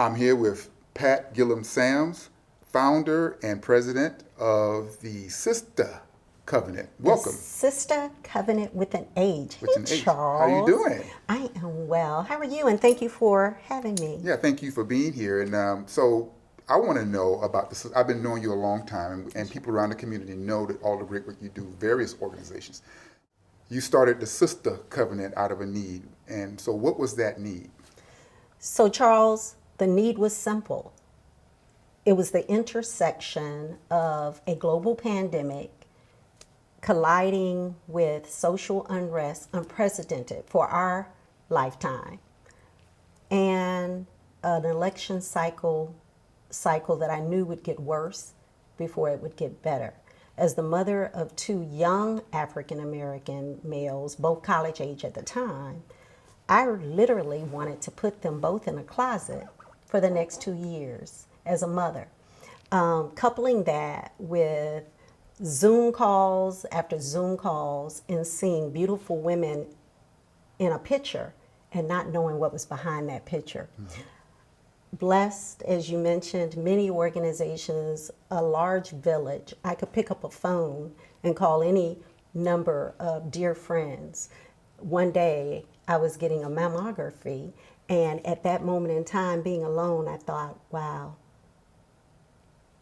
I'm here with Pat Gillum Sams, founder and president of the Sister Covenant. The Welcome. Sister Covenant with an H. With Hey, an H. How you Charles. doing? I am well. How are you? And thank you for having me. Yeah, thank you for being here. And so I want to know about this. I've been knowing you a long time, and people around the community know that all the great work you do, various organizations. You started the Sister Covenant out of a need. And so what was that need? So, Charles, the need was simple. It was the intersection of a global pandemic colliding with social unrest, unprecedented for our lifetime, and an election cycle that I knew would get worse before it would get better. As the mother of two young African American males, both college age at the time, I literally wanted to put them both in a closet for the next 2 years as a mother. Coupling that with Zoom calls after Zoom calls and seeing beautiful women in a picture and not knowing what was behind that picture. Mm-hmm. Blessed, as you mentioned, many organizations, a large village. I could pick up a phone and call any number of dear friends. One day I was getting a mammography, and at that moment in time, being alone, I thought, wow,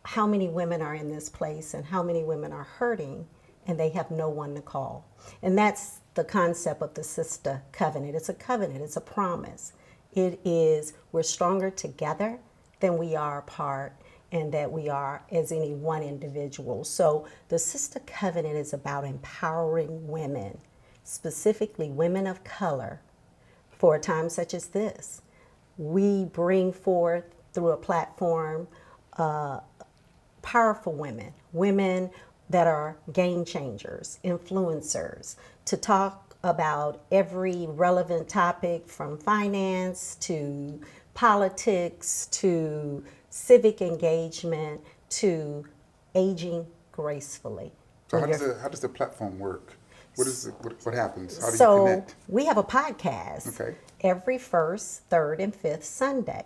how many women are in this place and how many women are hurting and they have no one to call. And that's the concept of the Sister Covenant. It's a covenant, it's a promise. It is, we're stronger together than we are apart, and that we are as any one individual. So the Sister Covenant is about empowering women, specifically women of color, for a time such as this. We bring forth through a platform powerful women, women that are game changers, influencers, to talk about every relevant topic from finance to politics to civic engagement to aging gracefully. So how does the platform work? What happens? How do you So connect? we have a podcast Okay. every first, third, and fifth Sunday.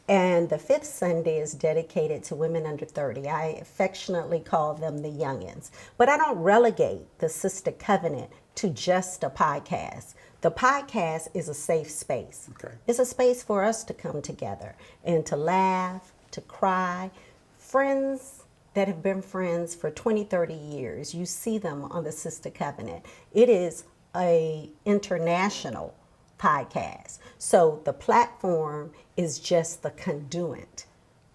And the fifth Sunday is dedicated to women under 30. I affectionately call them the youngins. But I don't relegate the Sister Covenant to just a podcast. The podcast is a safe space. Okay. It's a space for us to come together and to laugh, to cry. Friends that have been friends for 20, 30 years, you see them on the Sister Covenant. It is a international podcast. So the platform is just the conduit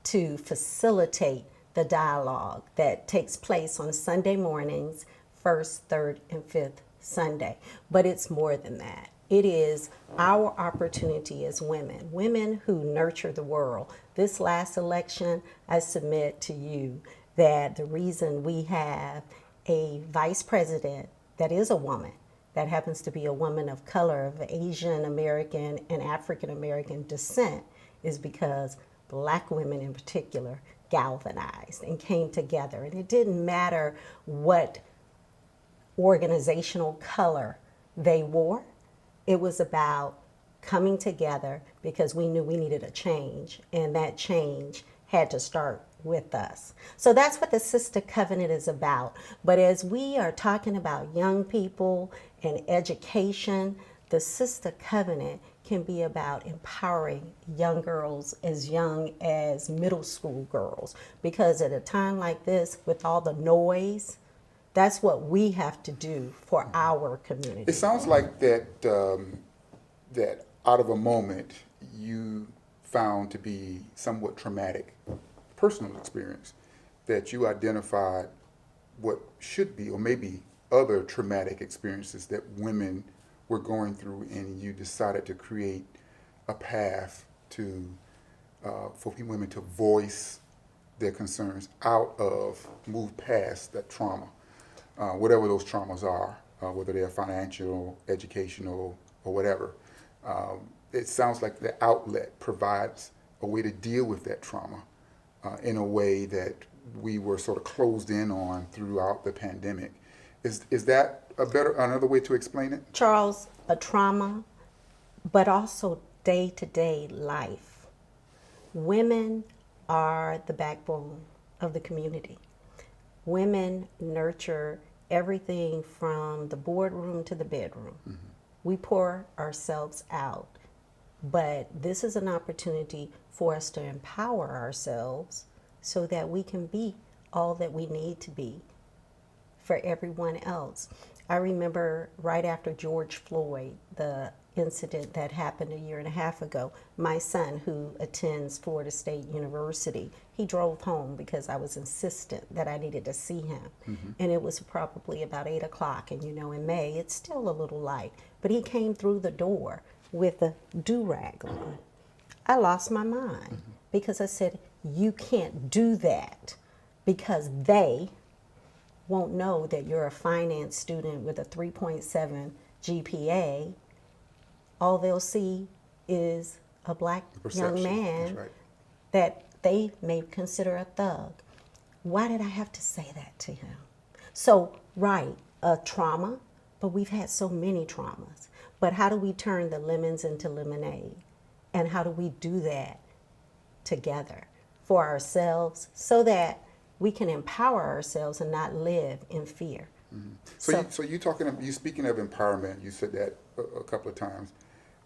to facilitate the dialogue that takes place on Sunday mornings, first, third, and fifth Sunday. But it's more than that. It is our opportunity as women, women who nurture the world. This last election, I submit to you that the reason we have a vice president that is a woman, that happens to be a woman of color, of Asian American and African American descent, is because Black women in particular galvanized and came together. And it didn't matter what organizational color they wore. It was about coming together because we knew we needed a change, and that change had to start with us. So that's what the Sister Covenant is about. But as we are talking about young people and education, the Sister Covenant can be about empowering young girls as young as middle school girls. Because at a time like this, with all the noise, that's what we have to do for our community. It sounds like that out of a moment you found to be somewhat traumatic personal experience, that you identified what should be or maybe other traumatic experiences that women were going through, and you decided to create a path to for women to voice their concerns out of, move past that trauma, whatever those traumas are, whether they're financial, educational, or whatever. It sounds like the outlet provides a way to deal with that trauma in a way that we were sort of closed in on throughout the pandemic. Is that another way to explain it? Charles, a trauma, but also day-to-day life. Women are the backbone of the community. Women nurture everything from the boardroom to the bedroom. We pour ourselves out. But this is an opportunity for us to empower ourselves so that we can be all that we need to be for everyone else. I remember right after George Floyd, the incident that happened a year and a half ago, my son, who attends Florida State University, he drove home because I was insistent that I needed to see him. And it was probably about 8 o'clock. And you know, in May, it's still a little light. But he came through the door with a do-rag on. I lost my mind because I said, you can't do that because they won't know that you're a finance student with a 3.7 GPA. All they'll see is a black young Perception. man That's right. that they may consider a thug. Why did I have to say that to him? So, right, a trauma, but we've had so many traumas. But how do we turn the lemons into lemonade? And how do we do that together for ourselves so that we can empower ourselves and not live in fear? So you speaking of empowerment. You said that a couple of times.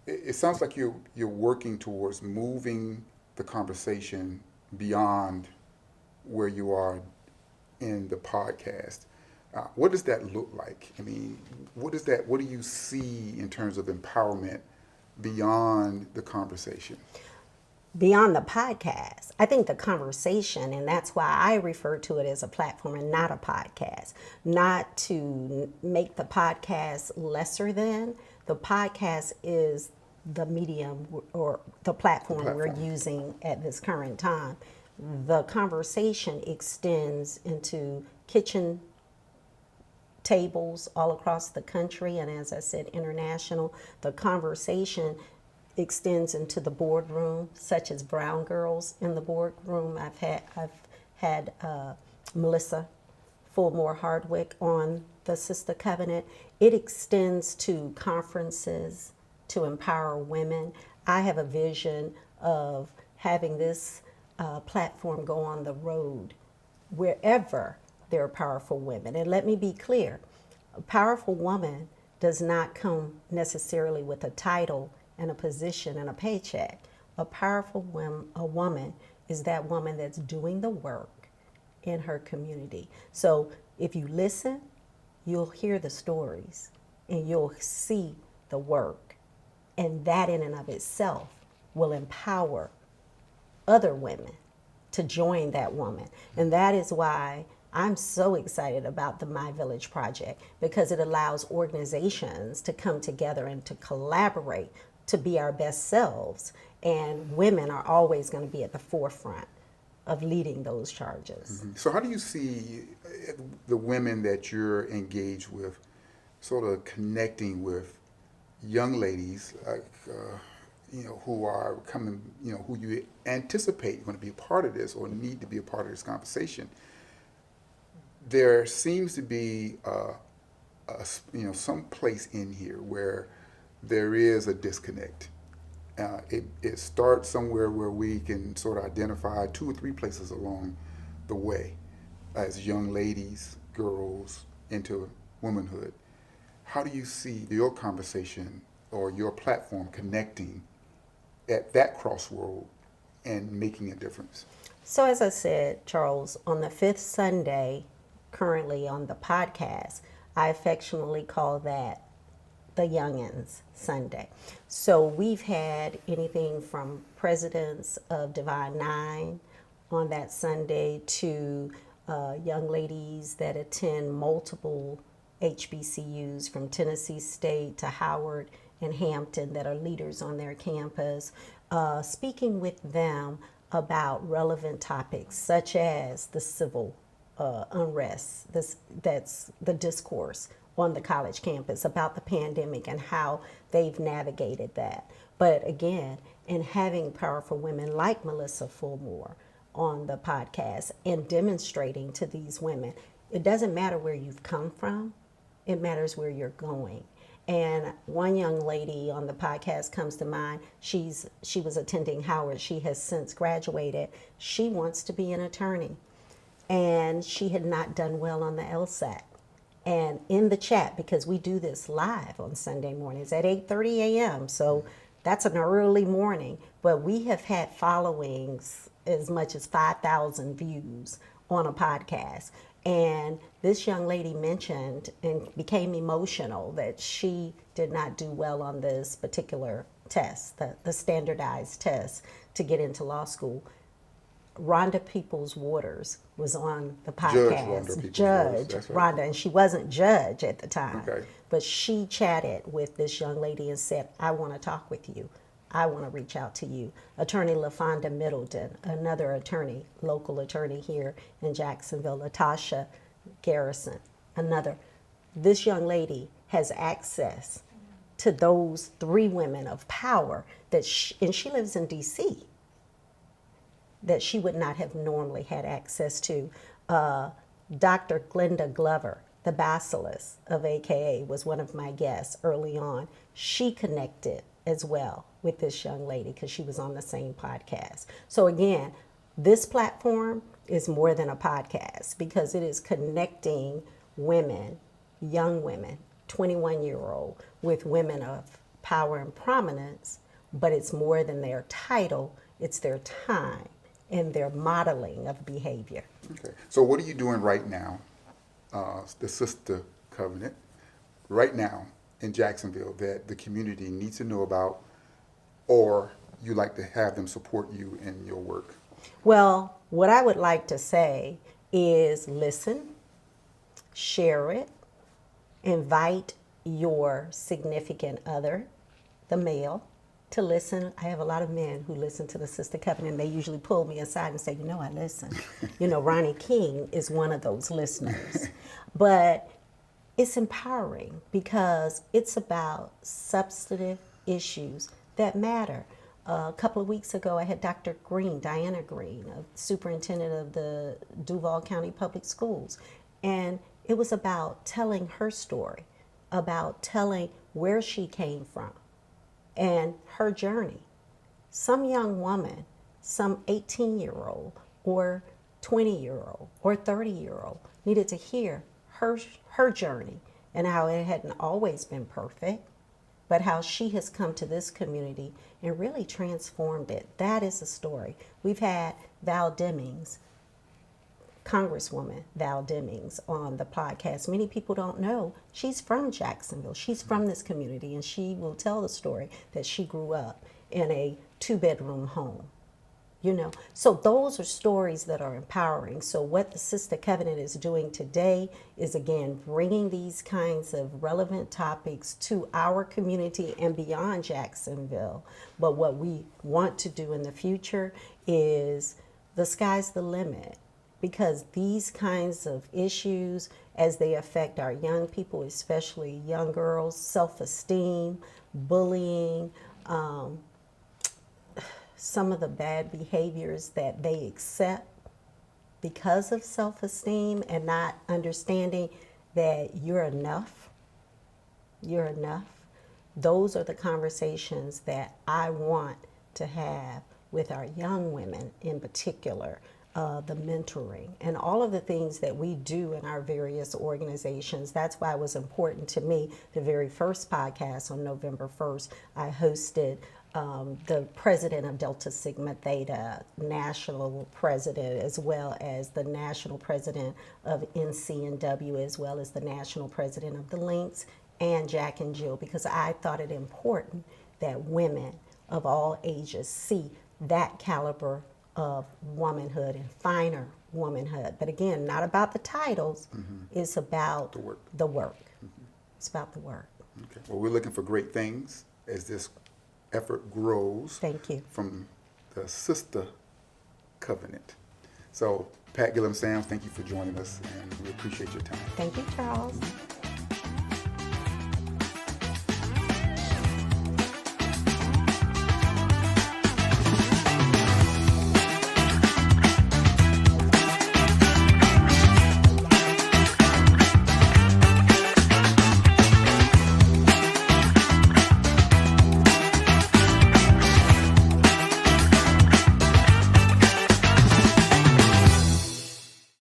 It sounds like you're working towards moving the conversation beyond where you are in the podcast. What does that look like? I mean, what do you see in terms of empowerment beyond the conversation? Beyond the podcast, I think the conversation, and that's why I refer to it as a platform and not a podcast, not to make the podcast lesser than. The podcast is the medium or the platform we're using at this current time. The conversation extends into kitchen tables all across the country, and as I said, international. The conversation extends into the boardroom, such as Brown Girls in the boardroom. I've had Melissa Fulmore Hardwick on the Sister Covenant. It extends to conferences to empower women. I have a vision of having this platform go on the road wherever there are powerful women. And let me be clear, a powerful woman does not come necessarily with a title and a position and a paycheck. A powerful woman is that woman that's doing the work in her community. So if you listen, you'll hear the stories and you'll see the work. And that in and of itself will empower other women to join that woman. And that is why I'm so excited about the My Village Project, because it allows organizations to come together and to collaborate to be our best selves. And women are always going to be at the forefront of leading those charges. So how do you see the women that you're engaged with sort of connecting with young ladies like, who are coming, who you anticipate are going to be a part of this or need to be a part of this conversation? There seems to be, some place in here where there is a disconnect. It starts somewhere where we can sort of identify 2 or 3 places along the way as young ladies, girls, into womanhood. How do you see your conversation or your platform connecting at that crossroad and making a difference? So as I said, Charles, on the 5th Sunday, currently on the podcast, I affectionately call that the Youngins Sunday. So we've had anything from presidents of Divine Nine on that Sunday to young ladies that attend multiple HBCUs from Tennessee State to Howard and Hampton that are leaders on their campus, speaking with them about relevant topics such as the civil unrest, that's the discourse on the college campus about the pandemic and how they've navigated that. But again, in having powerful women like Melissa Fulmore on the podcast and demonstrating to these women, it doesn't matter where you've come from, it matters where you're going. And one young lady on the podcast comes to mind. She was attending Howard. She has since graduated. She wants to be an attorney, and she had not done well on the LSAT. And in the chat, because we do this live on Sunday mornings at 8:30 a.m., so that's an early morning, but we have had followings as much as 5,000 views on a podcast. And this young lady mentioned and became emotional that she did not do well on this particular test, the standardized test to get into law school. Rhonda Peoples Waters was on the podcast. Judge Rhonda, and she wasn't judge at the time. Okay. But she chatted with this young lady and said, I want to talk with you. I want to reach out to you. Attorney LaFonda Middleton, another attorney, local attorney here in Jacksonville, Latasha Garrison, another. This young lady has access to those three women of power and she lives in D.C., that she would not have normally had access to. Dr. Glenda Glover, the basilisk of AKA, was one of my guests early on. She connected as well with this young lady because she was on the same podcast. So again, this platform is more than a podcast because it is connecting women, young women, 21-year-old, with women of power and prominence, but it's more than their title, it's their time and their modeling of behavior. Okay. So what are you doing right now, the Sister Covenant, right now in Jacksonville that the community needs to know about, or you like to have them support you in your work? Well, what I would like to say is listen, share it, invite your significant other, the male, to listen. I have a lot of men who listen to the Sister Covenant. They usually pull me aside and say, I listen. Ronnie King is one of those listeners. But it's empowering because it's about substantive issues that matter. A couple of weeks ago, I had Dr. Green, Diana Green, superintendent of the Duval County Public Schools. And it was about telling her story, about telling where she came from and her journey. Some young woman, some 18-year-old or 20-year-old or 30-year-old needed to hear her journey and how it hadn't always been perfect, but how she has come to this community and really transformed it. That is the story. We've had Val Demings, Congresswoman Val Demings, on the podcast. Many people don't know she's from Jacksonville. She's from this community, and she will tell the story that she grew up in a 2-bedroom home. So those are stories that are empowering. So what the Sister Covenant is doing today is, again, bringing these kinds of relevant topics to our community and beyond Jacksonville. But what we want to do in the future is the sky's the limit, because these kinds of issues, as they affect our young people, especially young girls, self-esteem, bullying, some of the bad behaviors that they accept because of self-esteem and not understanding that you're enough. Those are the conversations that I want to have with our young women in particular, the mentoring and all of the things that we do in our various organizations. That's why it was important to me. The very first podcast on November 1st, I hosted the president of Delta Sigma Theta, national president, as well as the national president of NCNW, as well as the national president of the Lynx, and Jack and Jill, because I thought it important that women of all ages see that caliber of womanhood and finer womanhood. But again, not about the titles, it's about the work. It's about the work. Okay. Well, we're looking for great things as this effort grows. Thank you. From the Sister Covenant. So, Pat, Gillum, Sam, thank you for joining us, and we appreciate your time. Thank you, Charles.